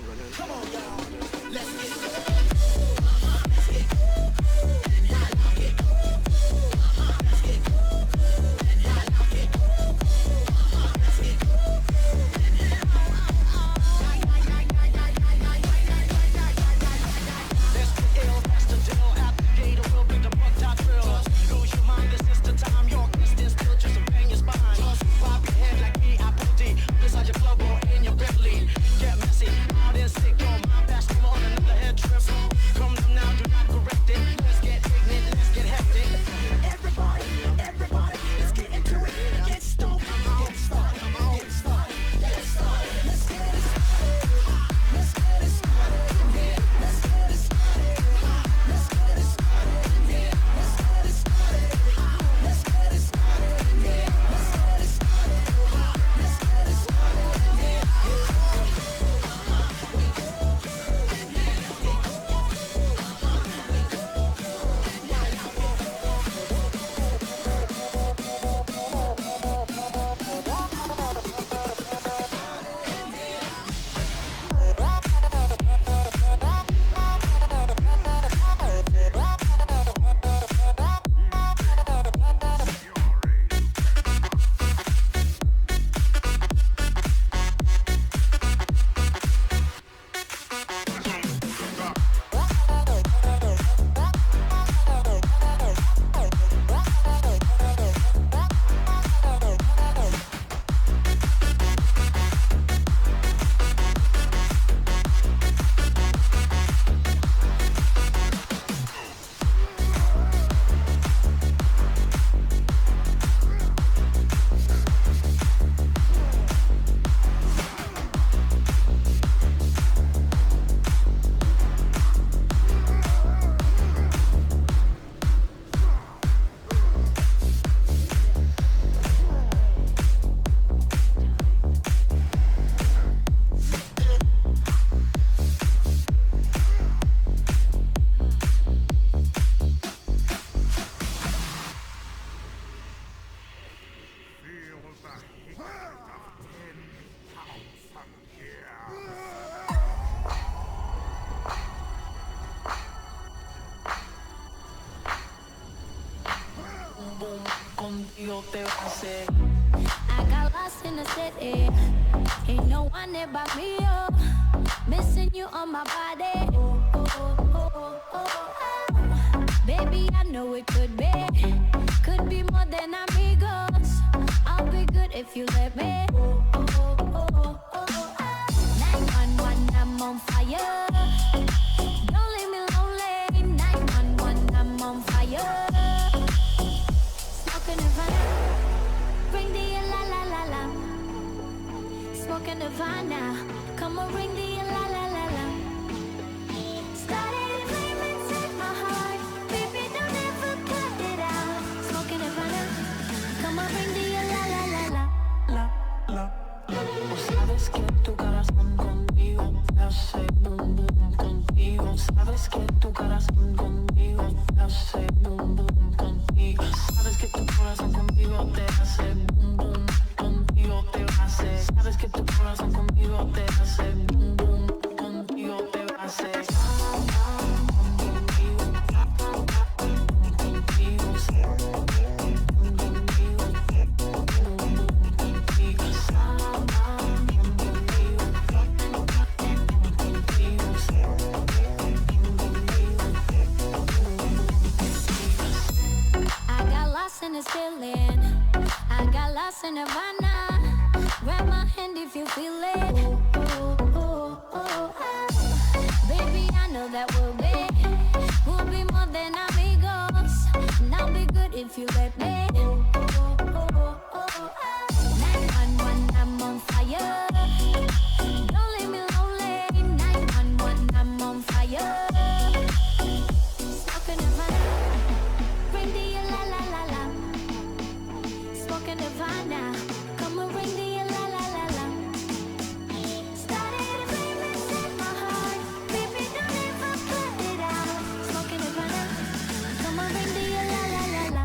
Come on, y'all. Let's get it. contigo te pasé. I got lost in the city. Ain't no one there but me, oh. Missing you on my body. Oh, oh, oh, oh, oh, oh. Baby, I know it could be more than amigos. I'll be good if you let me. Oh, oh, oh, oh, oh, oh. 911, I'm on fire. Don't leave me lonely. 911, I'm on fire. Smoking Havana, bring the la la la la. Smoking Havana, come on, ring the la la la la. Started a flame inside my heart, baby, don't ever cut it out. Smoking Havana, come on, ring the la la la la. La la la. Sabes que tu corazón conmigo te hace boom boom contigo. Sabes que tu corazón conmigo te hace boom boom contigo. Sabes que tu corazón conmigo te hace boom boom contigo te hace. Sabes que tu corazón conmigo te hace boom boom contigo te hace. In this feeling, I got lost in Havana. Grab my hand if you feel it. Oh, oh, oh, oh, oh. Baby, I know that we'll be more than amigos. And I'll be good if you let me. Oh, oh, oh, oh, oh. 911, I'm on fire. Don't leave me lonely. 911, I'm on fire. Smoking Havana, bring the la la la la. Smoking Havana, come and ring the la la la la. Started a flame inside my heart, baby, don't ever put it out. Smoking Havana, come and ring the la la la la.